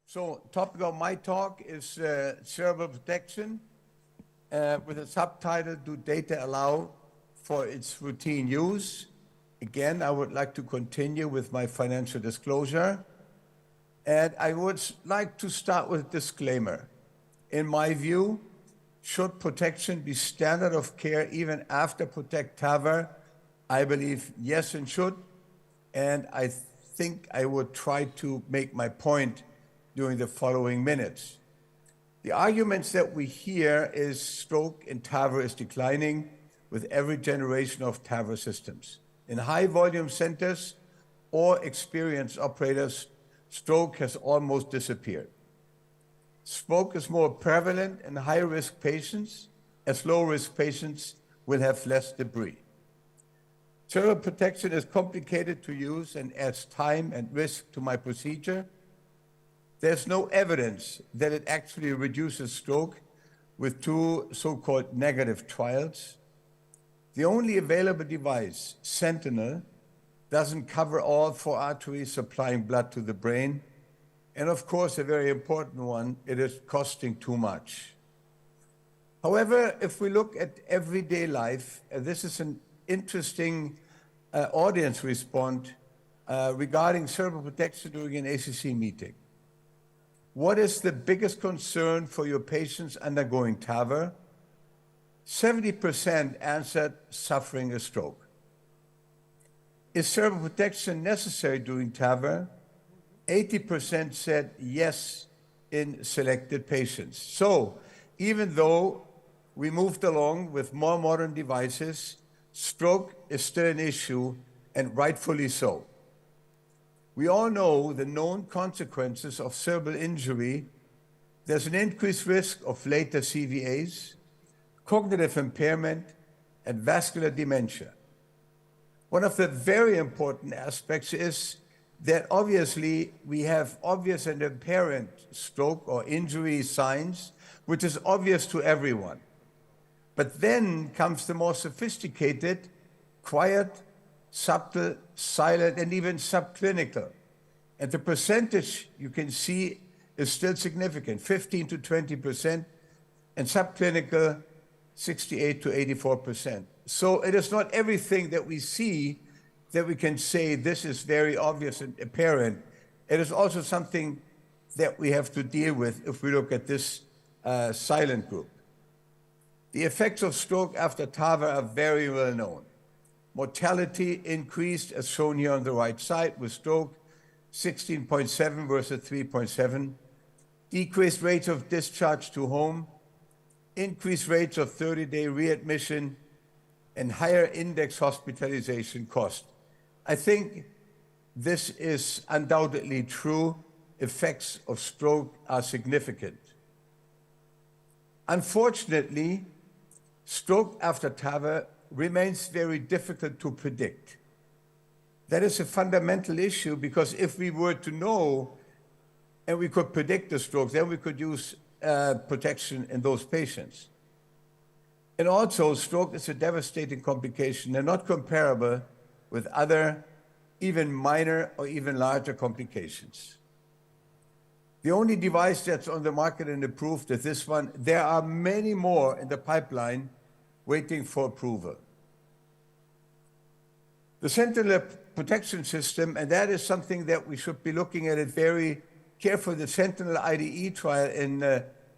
So, topic of my talk is cerebral protection with a subtitle, Do Data Allow for its Routine Use? Again, I would like to continue with my financial disclosure. And I would like to start with a disclaimer. In my view, should protection be standard of care even after Protect TAVR? I believe yes and should. And I think I would try to make my point during the following minutes. The arguments that we hear is stroke in TAVR is declining with every generation of TAVR systems. In high volume centers or experienced operators, stroke has almost disappeared. Stroke is more prevalent in high-risk patients, as low-risk patients will have less debris. Cerebral protection is complicated to use and adds time and risk to my procedure. There's no evidence that it actually reduces stroke with two so-called negative trials. The only available device, Sentinel, doesn't cover all four arteries supplying blood to the brain. And of course, a very important one, it is costing too much. However, if we look at everyday life, this is an interesting audience response regarding cerebral protection during an ACC meeting. What is the biggest concern for your patients undergoing TAVR? 70% answered suffering a stroke. Is cerebral protection necessary during TAVR? 80% said yes in selected patients. So even though we moved along with more modern devices, stroke is still an issue, and rightfully so. We all know the known consequences of cerebral injury. There's an increased risk of later CVAs, cognitive impairment, and vascular dementia. One of the very important aspects is that obviously we have obvious and apparent stroke or injury signs, which is obvious to everyone. But then comes the more sophisticated, quiet, subtle, silent, and even subclinical. And the percentage you can see is still significant, 15 to 20%, and subclinical, 68 to 84%. So it is not everything that we see that we can say this is very obvious and apparent. It is also something that we have to deal with if we look at this silent group. The effects of stroke after TAVR are very well known. Mortality increased, as shown here on the right side, with stroke 16.7 versus 3.7. Decreased rates of discharge to home, increased rates of 30-day readmission, and higher index hospitalization cost. I think this is undoubtedly true. Effects of stroke are significant. Unfortunately, stroke after TAVR remains very difficult to predict. That is a fundamental issue because if we were to know and we could predict the stroke, then we could use protection in those patients. And also, stroke is a devastating complication. They're not comparable with other, even minor or even larger complications. The only device that's on the market and approved is this one. There are many more in the pipeline waiting for approval. The Sentinel protection system, and that is something that we should be looking at it very carefully. The Sentinel IDE trial in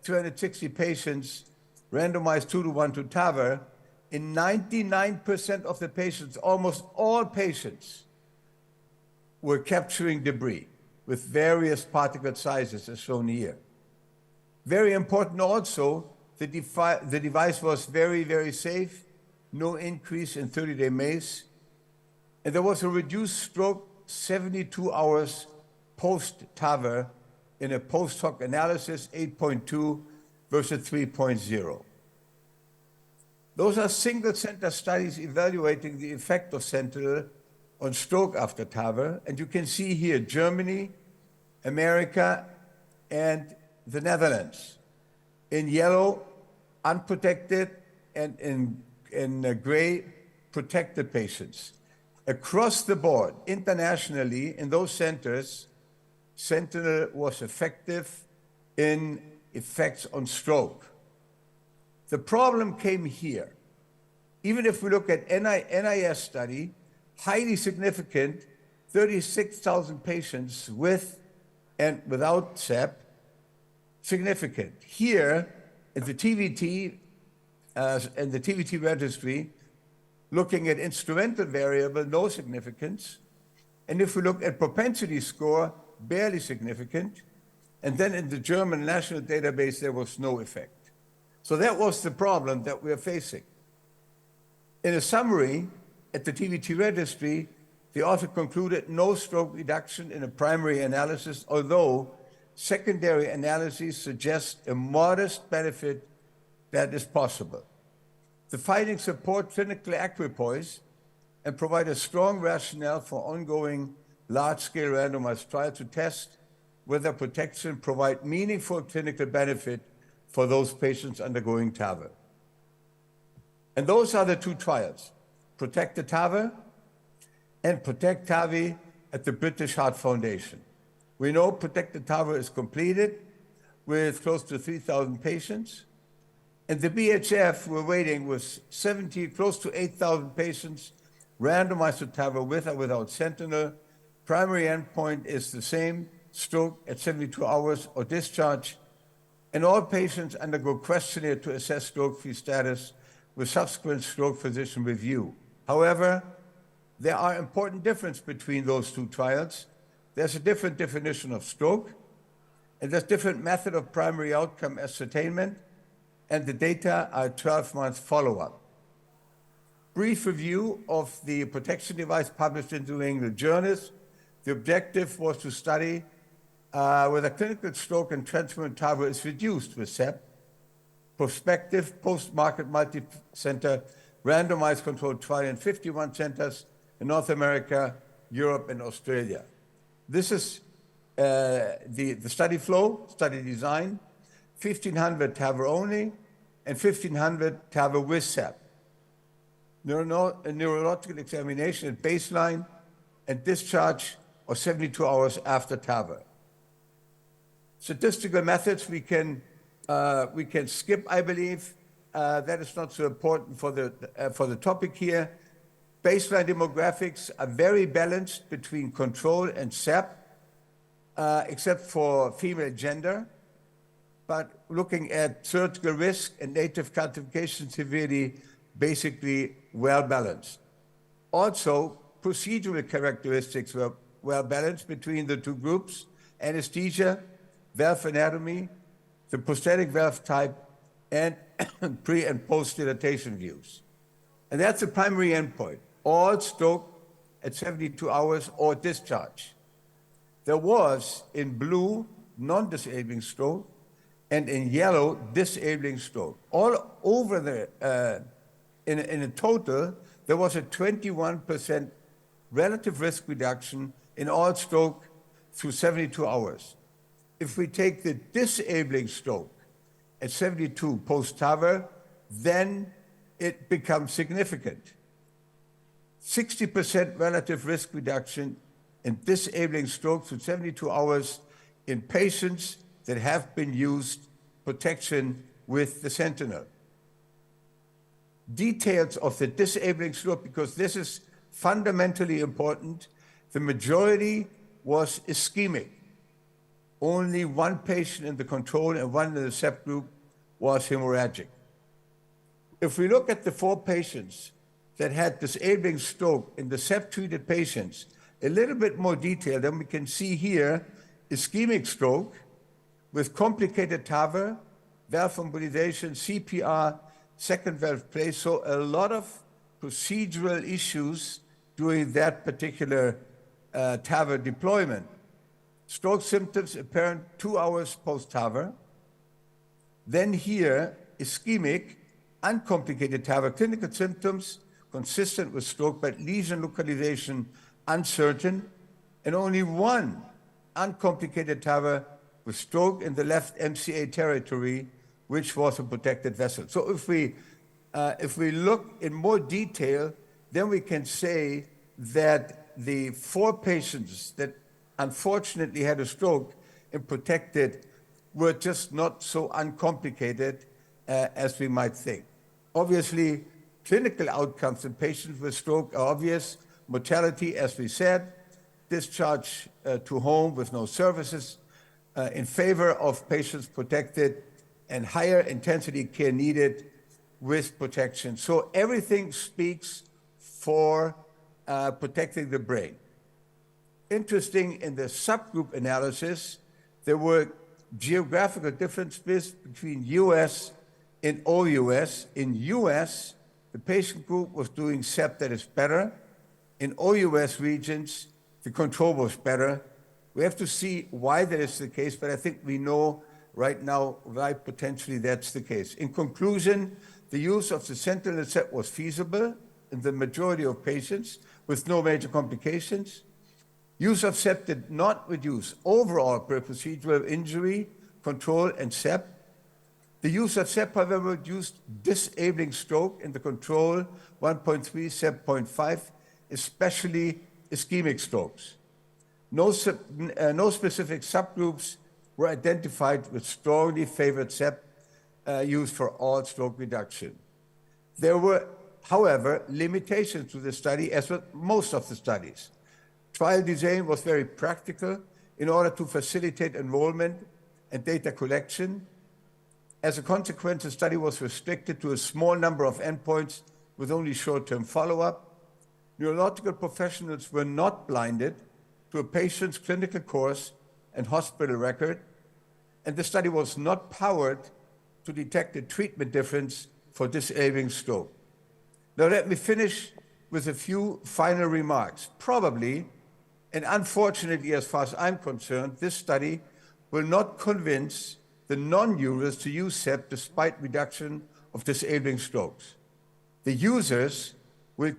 260 patients, randomized 2-to-1 to TAVR, in 99% of the patients, almost all patients, were capturing debris with various particle sizes as shown here. Very important also, the device was very, very safe, no increase in 30-day MACE, and there was a reduced stroke 72 hours post-TAVR in a post-hoc analysis, 8.2 versus 3.0. Those are single-center studies evaluating the effect of Sentinel on stroke after TAVR, and you can see here Germany, America, and the Netherlands. In yellow, unprotected, and in gray, protected patients. Across the board, internationally, in those centers, Sentinel was effective in effects on stroke. The problem came here. Even if we look at NIS study, highly significant, 36,000 patients with and without SEP, significant. Here, in the TVT registry, looking at instrumental variable, no significance. And if we look at propensity score, barely significant. And then in the German national database, there was no effect. So that was the problem that we're facing. In a summary, at the TVT registry, the author concluded no stroke reduction in a primary analysis, although secondary analyses suggest a modest benefit that is possible. The findings support clinical equipoise and provide a strong rationale for ongoing large-scale randomized trial to test whether protection provide meaningful clinical benefit for those patients undergoing TAVR. And those are the two trials, Protect the TAVR and Protect TAVI at the British Heart Foundation. We know Protect the TAVR is completed with close to 3,000 patients. And the BHF, we're waiting with close to 8,000 patients randomized to TAVR with or without Sentinel. Primary endpoint is the same, stroke at 72 hours or discharge. And all patients undergo questionnaire to assess stroke-free status with subsequent stroke physician review. However, there are important differences between those two trials. There's a different definition of stroke, and there's different method of primary outcome ascertainment, and the data are 12-month follow-up. Brief review of the protection device published in New England Journals. The objective was to study whether clinical stroke and transient TAVR is reduced with SEP. Prospective post-market multi-center randomized controlled trial in 51 centers in North America, Europe, and Australia. This is the study flow, study design, 1,500 TAVR only, and 1,500 TAVR with SEP. Neurological examination at baseline and discharge or 72 hours after TAVR. Statistical methods we can skip, I believe. That is not so important for the topic here. Baseline demographics are very balanced between control and SEP, except for female gender. But looking at surgical risk and native calcification severity, basically well balanced. Also, procedural characteristics were well balanced between the two groups: anesthesia, valve anatomy, the prosthetic valve type, and pre and post dilatation views. And that's the primary endpoint: all stroke at 72 hours or discharge. There was in blue non-disabling stroke and in yellow disabling stroke. All over the in a total, there was a 21% relative risk reduction in all stroke through 72 hours. If we take the disabling stroke at 72 post-TAVR, then it becomes significant. 60% relative risk reduction in disabling stroke through 72 hours in patients that have been used protection with the Sentinel. Details of the disabling stroke, because this is fundamentally important. The majority was ischemic. Only one patient in the control and one in the SEP group was hemorrhagic. If we look at the 4 patients that had disabling stroke in the SEP-treated patients, a little bit more detail, then we can see here ischemic stroke with complicated TAVR, valve embolization, CPR, second valve place. So a lot of procedural issues during that particular TAVR deployment. Stroke symptoms apparent 2 hours post-TAVR. Then here, ischemic, uncomplicated TAVR, clinical symptoms consistent with stroke, but lesion localization uncertain, and only one uncomplicated TAVR with stroke in the left MCA territory, which was a protected vessel. So if we look in more detail, then we can say that the 4 patients that unfortunately had a stroke and protected were just not so uncomplicated as we might think. Obviously, clinical outcomes in patients with stroke are obvious. Mortality, as we said, discharge to home with no services in favor of patients protected, and higher intensity care needed with protection. So everything speaks for protecting the brain. Interesting, in the subgroup analysis, there were geographical differences between US and OUS. In US, the patient group was doing SEP that is better. In OUS regions, the control was better. We have to see why that is the case, but I think we know right now why potentially that's the case. In conclusion, the use of the sentinel SEP was feasible in the majority of patients with no major complications. Use of SEP did not reduce overall procedural injury, control, and SEP. The use of SEP, however, reduced disabling stroke in the control 1.3, SEP 0.5, especially ischemic strokes. No specific subgroups were identified with strongly favored SEP use for all stroke reduction. There were, however, limitations to the study, as with most of the studies. Trial design was very practical in order to facilitate enrollment and data collection. As a consequence, the study was restricted to a small number of endpoints with only short-term follow-up. Neurological professionals were not blinded to a patient's clinical course and hospital record, and the study was not powered to detect a treatment difference for disabling stroke. Now let me finish with a few final remarks. Probably, and unfortunately as far as I'm concerned, this study will not convince the non-users to use SEP despite reduction of disabling strokes. The users will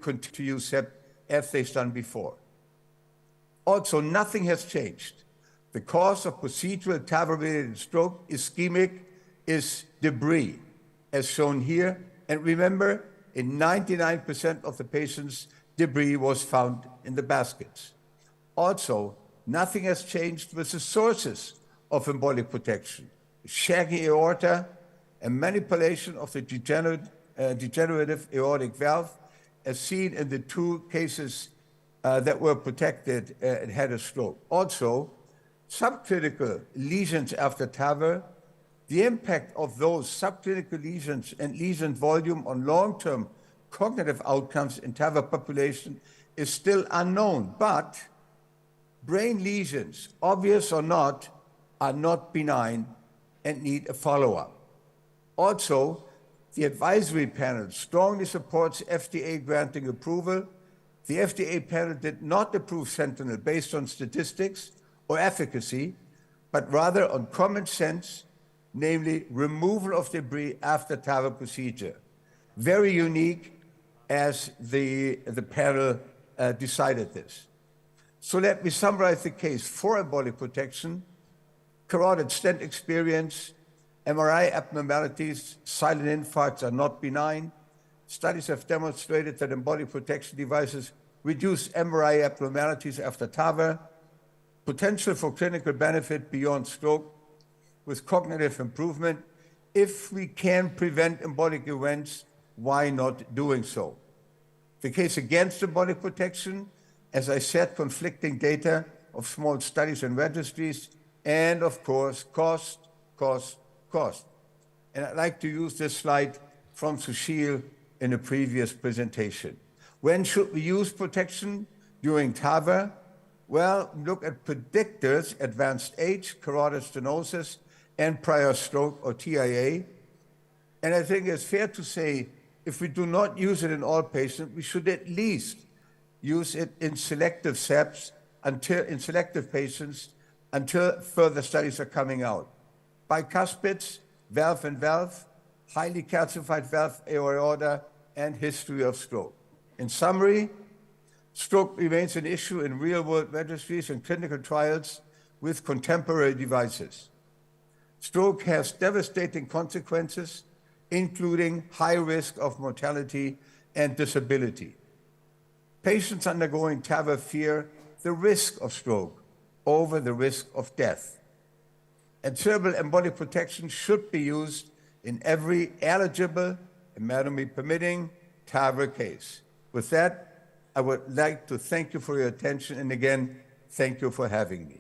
continue to use SEP as they've done before. Also, nothing has changed. The cause of procedural TAVR-related stroke ischemic is debris, as shown here. And remember, in 99% of the patients, debris was found in the baskets. Also, nothing has changed with the sources of embolic protection. Shaggy aorta and manipulation of the degenerative aortic valve, as seen in the two cases that were protected and had a stroke. Also, subclinical lesions after TAVR, the impact of those subclinical lesions and lesion volume on long-term cognitive outcomes in TAVR population is still unknown, but brain lesions, obvious or not, are not benign and need a follow-up. Also, the advisory panel strongly supports FDA granting approval. The FDA panel did not approve Sentinel based on statistics or efficacy, but rather on common sense, namely removal of debris after TAVR procedure. Very unique as the panel decided this. So let me summarize the case for embolic protection. Carotid stent experience, MRI abnormalities, silent infarcts are not benign. Studies have demonstrated that embolic protection devices reduce MRI abnormalities after TAVR, potential for clinical benefit beyond stroke with cognitive improvement. If we can prevent embolic events, why not doing so? The case against embolic protection, as I said, conflicting data of small studies and registries, and of course, cost. And I'd like to use this slide from Sushil in a previous presentation. When should we use protection during TAVR? Well, look at predictors: advanced age, carotid stenosis, and prior stroke or TIA. And I think it's fair to say, if we do not use it in all patients, we should at least use it in selective SEPs in selective patients until further studies are coming out. Bicuspids, valve and valve, highly calcified valve aorta, and history of stroke. In summary, stroke remains an issue in real-world registries and clinical trials with contemporary devices. Stroke has devastating consequences, including high risk of mortality and disability. Patients undergoing TAVR fear the risk of stroke over the risk of death. And cerebral embolic protection should be used in every eligible, anatomy permitting, TAVR case. With that, I would like to thank you for your attention, and again, thank you for having me.